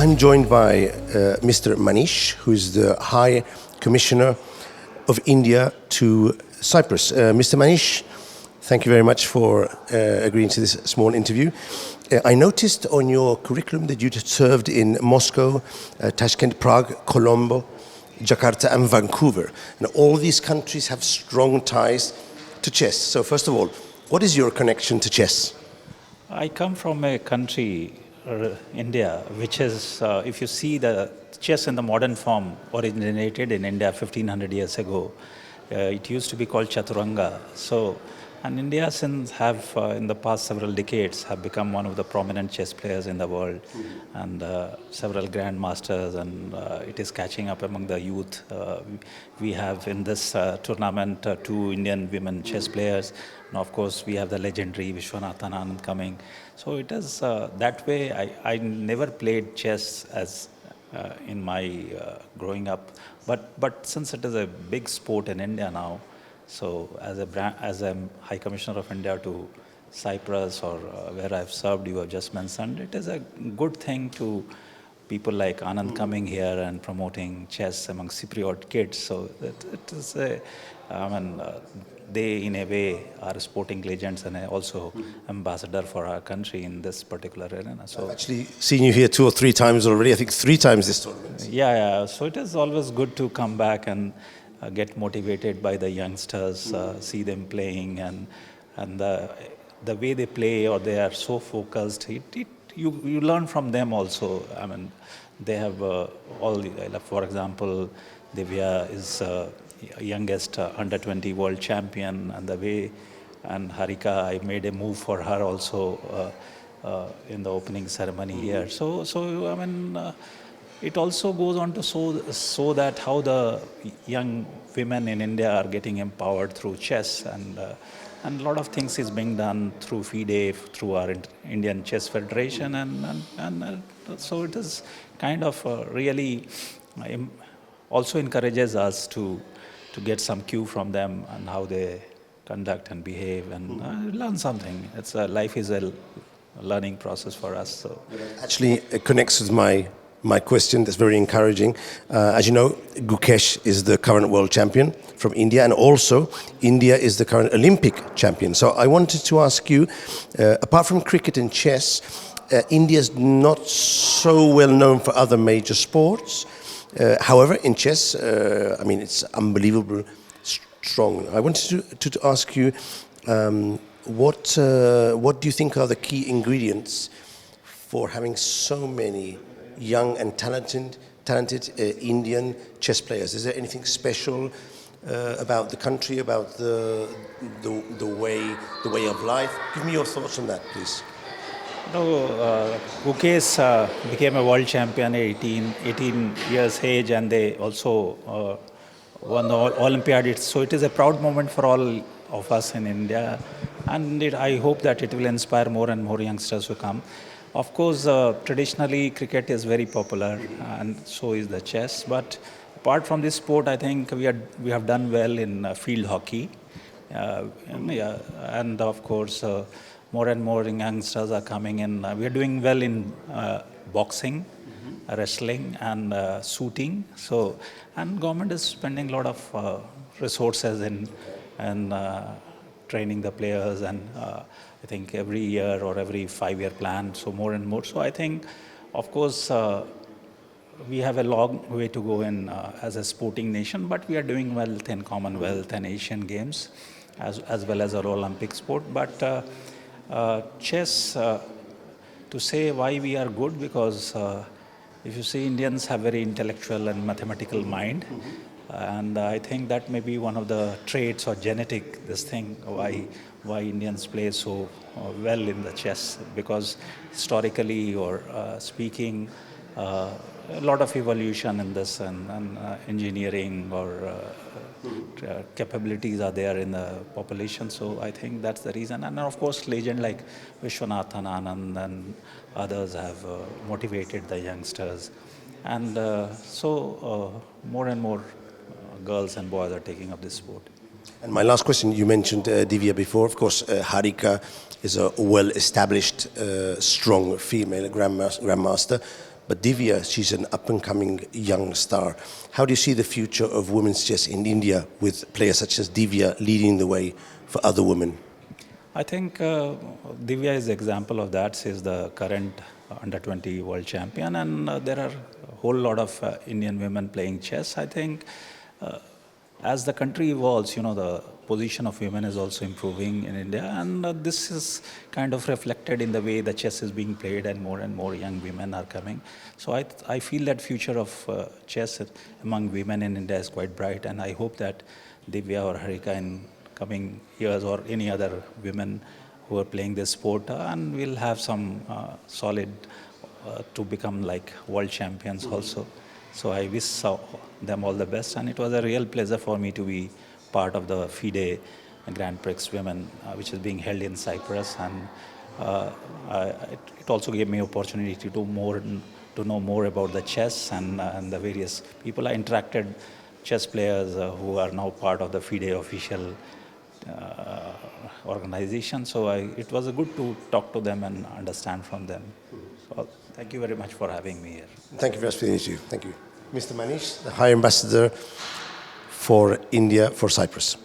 I'm joined by Mr. Manish, who is the High Commissioner of India to Cyprus. Mr. Manish, thank you very much for agreeing to this small interview. I noticed on your curriculum that you served in Moscow, Tashkent, Prague, Colombo, Jakarta and Vancouver. And all these countries have strong ties to chess. So first of all, what is your connection to chess? I come from a country, India, which is, if you see the chess in the modern form originated in India 1500 years ago. It used to be called Chaturanga. So, and India since have, in the past several decades, have become one of the prominent chess players in the world, and several grandmasters, and it is catching up among the youth. We have in this tournament 2 Indian women chess players, and of course we have the legendary Vishwanathan Anand coming. So it is that way. I never played chess as in my growing up, but since it is a big sport in India now. So as a High Commissioner of India to Cyprus, or where I've served, you have just mentioned, it is a good thing to people like Anand coming here and promoting chess among Cypriot kids. So it is they in a way are sporting legends and also ambassador for our country in this particular arena. So I've actually seen you here 2 or 3 times already, I think 3 times this tournament. Yeah. So it is always good to come back and get motivated by the youngsters, see them playing, and the way they play, or they are so focused. You learn from them also. I mean, they have for example, Divya is youngest under 20 world champion, and the way, and Harika, I made a move for her also in the opening ceremony here. So I mean. It also goes on to show that how the young women in India are getting empowered through chess, and a lot of things is being done through FIDE, through our Indian Chess Federation, and so it is kind of really also encourages us to get some cue from them and how they conduct and behave, and learn something. Life is a learning process for us. So Actually, it connects with my question. That's very encouraging. As you know, Gukesh is the current world champion from India, and also India is the current Olympic champion. So I wanted to ask you, apart from cricket and chess, India is not so well known for other major sports. However, in chess, I mean, it's unbelievably strong. I wanted to ask you, what do you think are the key ingredients for having so many young and talented Indian chess players? Is there anything special about the country, about the way of life? Give me your thoughts on that, please. No, Gukesh became a world champion at 18 years age, and they also won the Olympiad. So it is a proud moment for all of us in India, and I hope that it will inspire more and more youngsters to come. Of course, traditionally cricket is very popular, and so is the chess. But apart from this sport, I think we have done well in field hockey, and of course, more and more youngsters are coming in. We are doing well in boxing, wrestling, and shooting. So, and government is spending a lot of resources in training the players, and I think every year or every 5-year plan, so more and more. So I think, of course, we have a long way to go in as a sporting nation, but we are doing well in Commonwealth and Asian Games, as well as our Olympic sport. But chess, to say why we are good, because if you see, Indians have very intellectual and mathematical mind. And I think that may be one of the traits or genetic, this thing, why Indians play so well in the chess, because historically or speaking, a lot of evolution in this, and engineering or capabilities are there in the population. So I think that's the reason. And of course, legend like Vishwanathan Anand and others have motivated the youngsters. And so more and more girls and boys are taking up this sport. And my last question, you mentioned Divya before. Of course, Harika is a well-established, strong female grandmaster. But Divya, she's an up-and-coming young star. How do you see the future of women's chess in India with players such as Divya leading the way for other women? I think Divya is example of that. She is the current under 20 world champion, and there are a whole lot of Indian women playing chess. I think as the country evolves, the position of women is also improving in India, and this is kind of reflected in the way the chess is being played, and more young women are coming. So I feel that future of chess among women in India is quite bright, and I hope that Divya or Harika in coming years, or any other women who are playing this sport, and will have some solid to become like world champions also. So I wish them all the best, and it was a real pleasure for me to be part of the FIDE Grand Prix Women, which is being held in Cyprus, and it also gave me opportunity to do more, to know more about the chess and the various people. I interacted chess players who are now part of the FIDE official organization. So it was good to talk to them and understand from them. So thank you very much for having me here. Thank you for speaking to you. Thank you. Mr. Manish, the High Ambassador for India for Cyprus.